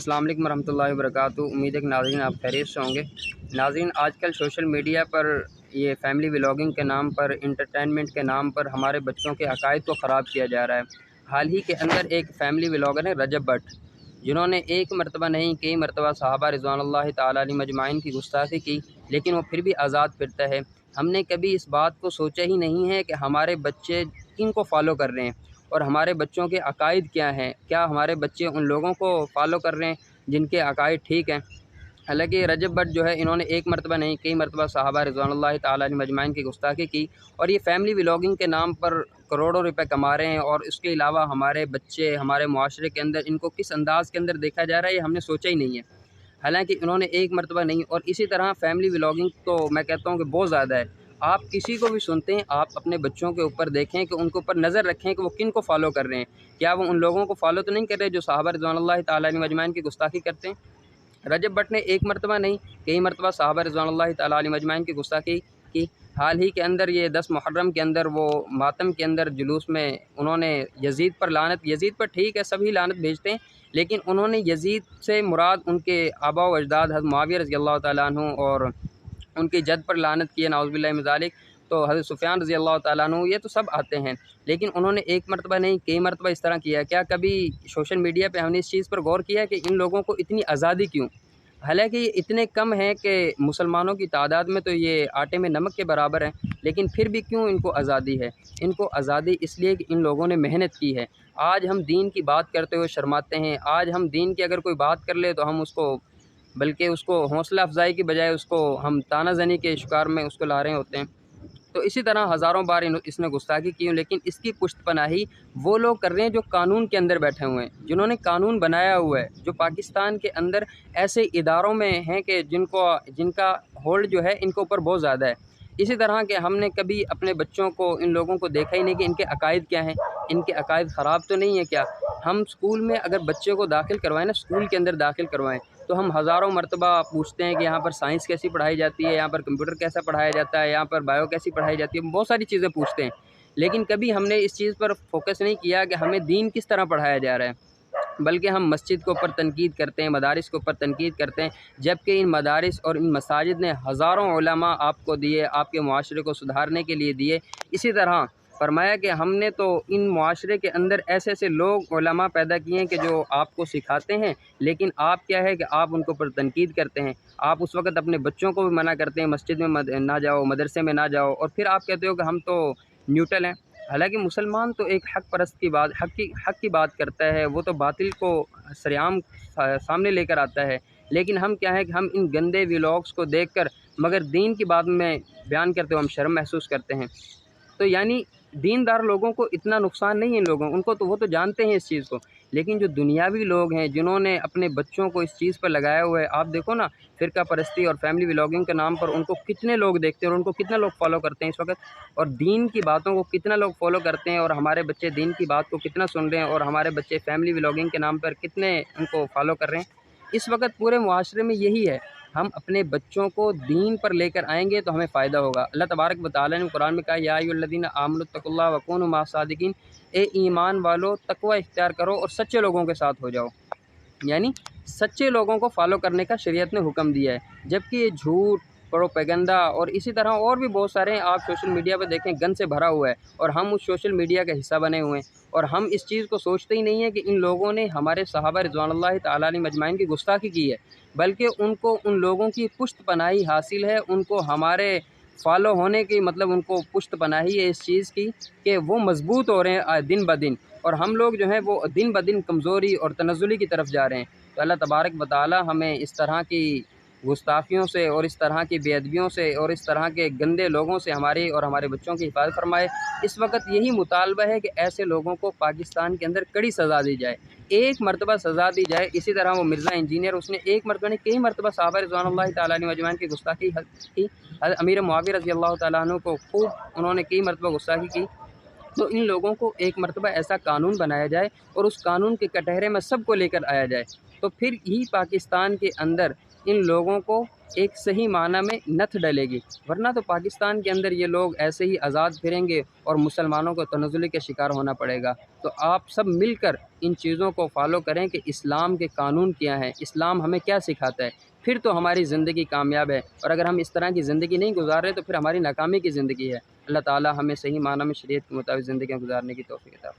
السلام علیکم ورحمۃ اللہ وبرکاتہ۔ امید ہے کہ ناظرین آپ خیریت سے ہوں گے۔ ناظرین، آج کل سوشل میڈیا پر یہ فیملی ولاگنگ کے نام پر، انٹرٹینمنٹ کے نام پر ہمارے بچوں کے عقائد کو خراب کیا جا رہا ہے۔ حال ہی کے اندر ایک فیملی ولاگر ہے رجب بٹ، جنہوں نے ایک مرتبہ نہیں کئی مرتبہ صحابہ رضوان اللہ تعالیٰ علیہ مجمعین کی گستاخی کی، لیکن وہ پھر بھی آزاد پھرتا ہے۔ ہم نے کبھی اس بات کو سوچا ہی نہیں ہے کہ ہمارے بچے کن کو فالو کر رہے ہیں اور ہمارے بچوں کے عقائد کیا ہیں۔ کیا ہمارے بچے ان لوگوں کو فالو کر رہے ہیں جن کے عقائد ٹھیک ہیں؟ حالانکہ رجب بٹ جو ہے، انہوں نے ایک مرتبہ نہیں کئی مرتبہ صحابہ رضوان اللہ تعالیٰ علیہ مجمعین کی گستاخی کی، اور یہ فیملی ولاگنگ کے نام پر کروڑوں روپے کما رہے ہیں۔ اور اس کے علاوہ ہمارے بچے ہمارے معاشرے کے اندر ان کو کس انداز کے اندر دیکھا جا رہا ہے، یہ ہم نے سوچا ہی نہیں ہے۔ حالانکہ انہوں نے ایک مرتبہ نہیں، اور اسی طرح فیملی ولاگنگ تو میں کہتا ہوں کہ بہت زیادہ ہے۔ آپ کسی کو بھی سنتے ہیں، آپ اپنے بچوں کے اوپر دیکھیں کہ ان کے اوپر نظر رکھیں کہ وہ کن کو فالو کر رہے ہیں۔ کیا وہ ان لوگوں کو فالو تو نہیں کر رہے جو صحابہ رضوان اللہ تعالیٰ علیہ مجمعین کی گستاخی کرتے ہیں؟ رجب بٹ نے ایک مرتبہ نہیں کئی مرتبہ صحابہ رضوان اللہ تعالیٰ علیہ مجمعین کی گستاخی کی۔ حال ہی کے اندر یہ 10 محرم کے اندر وہ ماتم کے اندر جلوس میں انہوں نے یزید پر لعنت، یزید پر ٹھیک ہے سبھی لعنت بھیجتے ہیں، لیکن انہوں نے یزید سے مراد ان کے آباء و اجداد حضرت معاویہ رضی اللہ تعالیٰ عنہ اور ان کے جد پر لعنت کی ہے، نعوذ باللہ من ذالک۔ تو حضرت سفیان رضی اللہ تعالیٰ عنہ یہ تو سب آتے ہیں، لیکن انہوں نے ایک مرتبہ نہیں کئی مرتبہ اس طرح کیا۔ کیا کبھی سوشل میڈیا پہ ہم نے اس چیز پر غور کیا کہ ان لوگوں کو اتنی آزادی کیوں؟ حالانکہ یہ اتنے کم ہیں کہ مسلمانوں کی تعداد میں تو یہ آٹے میں نمک کے برابر ہیں، لیکن پھر بھی کیوں ان کو آزادی ہے؟ ان کو آزادی اس لیے کہ ان لوگوں نے محنت کی ہے۔ آج ہم دین کی بات کرتے ہوئے شرماتے ہیں، آج ہم دین کی اگر کوئی بات کر لے تو ہم اس کو، بلکہ اس کو حوصلہ افزائی کی بجائے اس کو ہم طعنہ زنی کے شکار میں اس کو لا رہے ہوتے ہیں۔ تو اسی طرح ہزاروں بار اس نے گستاخی کی، لیکن اس کی پشت پناہی وہ لوگ کر رہے ہیں جو قانون کے اندر بیٹھے ہوئے ہیں، جنہوں نے قانون بنایا ہوا ہے، جو پاکستان کے اندر ایسے اداروں میں ہیں کہ جن کا ہولڈ جو ہے ان کے اوپر بہت زیادہ ہے۔ اسی طرح کہ ہم نے کبھی اپنے بچوں کو، ان لوگوں کو دیکھا ہی نہیں کہ ان کے عقائد کیا ہیں، ان کے عقائد خراب تو نہیں ہے کیا؟ ہم اسکول میں اگر بچے کو داخل کروائیں نا، اسکول کے اندر داخل کروائیں، تو ہم ہزاروں مرتبہ پوچھتے ہیں کہ یہاں پر سائنس کیسی پڑھائی جاتی ہے، یہاں پر کمپیوٹر کیسا پڑھایا جاتا ہے، یہاں پر بایو کیسی پڑھائی جاتی ہے، بہت ساری چیزیں پوچھتے ہیں، لیکن کبھی ہم نے اس چیز پر فوکس نہیں کیا کہ ہمیں دین کس طرح پڑھایا جا رہا ہے۔ بلکہ ہم مسجد کے اوپر تنقید کرتے ہیں، مدارس کے اوپر تنقید کرتے ہیں، جبکہ ان مدارس اور ان مساجد نے ہزاروں علماء آپ کو دیے، آپ کے معاشرے کو سدھارنے کے لیے دیے۔ اسی طرح فرمایا کہ ہم نے تو ان معاشرے کے اندر ایسے ایسے لوگ علماء پیدا کیے ہیں کہ جو آپ کو سکھاتے ہیں، لیکن آپ کیا ہے کہ آپ ان کے اوپر تنقید کرتے ہیں۔ آپ اس وقت اپنے بچوں کو بھی منع کرتے ہیں مسجد میں نہ جاؤ، مدرسے میں نہ جاؤ، اور پھر آپ کہتے ہو کہ ہم تو نیوٹرل ہیں۔ حالانکہ مسلمان تو ایک حق پرست کی بات، حق کی بات کرتا ہے، وہ تو باطل کو سرعام سامنے لے کر آتا ہے، لیکن ہم کیا ہے کہ ہم ان گندے ولاگس کو دیکھ کر مگر دین کی بات میں بیان کرتے ہوئے ہم شرم محسوس کرتے ہیں۔ تو یعنی دیندار لوگوں کو اتنا نقصان نہیں ہے، ان لوگوں ان کو تو وہ تو جانتے ہیں اس چیز کو، لیکن جو دنیاوی لوگ ہیں جنہوں نے اپنے بچوں کو اس چیز پر لگایا ہوا ہے، آپ دیکھو نا، فرقہ پرستی اور فیملی ولاگنگ کے نام پر ان کو کتنے لوگ دیکھتے ہیں اور ان کو کتنا لوگ فالو کرتے ہیں اس وقت، اور دین کی باتوں کو کتنا لوگ فالو کرتے ہیں، اور ہمارے بچے دین کی بات کو کتنا سن رہے ہیں، اور ہمارے بچے فیملی ولاگنگ کے نام پر کتنے ان کو فالو کر رہے ہیں۔ اس وقت پورے معاشرے میں یہی ہے، ہم اپنے بچوں کو دین پر لے کر آئیں گے تو ہمیں فائدہ ہوگا۔ اللہ تبارک و تعالیٰ نے قرآن میں کہا، یا ایھا الذین آمنوا اتقوا اللہ وکونوا مع الصادقین، اے ایمان والو تقوی اختیار کرو اور سچے لوگوں کے ساتھ ہو جاؤ۔ یعنی سچے لوگوں کو فالو کرنے کا شریعت نے حکم دیا ہے، جبکہ یہ جھوٹ، پروپیگنڈا اور اسی طرح اور بھی بہت سارے ہیں، آپ سوشل میڈیا پہ دیکھیں گن سے بھرا ہوا ہے، اور ہم اس سوشل میڈیا کا حصہ بنے ہوئے ہیں، اور ہم اس چیز کو سوچتے ہی نہیں ہیں کہ ان لوگوں نے ہمارے صحابہ رضوان اللہ تعالیٰ علیہ مجمعین کی گستاخی کی ہے، بلکہ ان کو ان لوگوں کی پشت پناہی حاصل ہے، ان کو ہمارے فالو ہونے کی مطلب ان کو پشت پناہی ہے اس چیز کی کہ وہ مضبوط ہو رہے ہیں دن بدن، اور ہم لوگ جو ہیں وہ دن بدن کمزوری اور تنزلی کی طرف جا رہے ہیں۔ تو اللہ تبارک و تعالیٰ ہمیں اس طرح کی گستاخیوں سے اور اس طرح کی بے ادبیوں سے اور اس طرح کے گندے لوگوں سے ہماری اور ہمارے بچوں کی حفاظت فرمائے۔ اس وقت یہی مطالبہ ہے کہ ایسے لوگوں کو پاکستان کے اندر کڑی سزا دی جائے، ایک مرتبہ سزا دی جائے۔ اسی طرح وہ مرزا انجینئر، اس نے ایک مرتبہ نہیں کئی مرتبہ صحابہ رضوان اللہ تعالیٰ علیہ مجمعین کی گستاخی کی، امیر معاویہ رضی اللہ تعالیٰ عنہ کو خوب انہوں نے کئی مرتبہ گستاخی کی۔ تو ان لوگوں کو ایک مرتبہ ایسا قانون بنایا جائے اور اس قانون کے کٹہرے میں سب کو لے کر آیا جائے، تو پھر ہی پاکستان کے اندر ان لوگوں کو ایک صحیح معنی میں نتھ ڈلے گی، ورنہ تو پاکستان کے اندر یہ لوگ ایسے ہی آزاد پھریں گے اور مسلمانوں کو تنزلی کے شکار ہونا پڑے گا۔ تو آپ سب مل کر ان چیزوں کو فالو کریں کہ اسلام کے قانون کیا ہیں، اسلام ہمیں کیا سکھاتا ہے، پھر تو ہماری زندگی کامیاب ہے۔ اور اگر ہم اس طرح کی زندگی نہیں گزار رہے تو پھر ہماری ناکامی کی زندگی ہے۔ اللہ تعالی ہمیں صحیح معنی میں شریعت کے مطابق زندگیاں گزارنے کی توفیق عطا فرمائے۔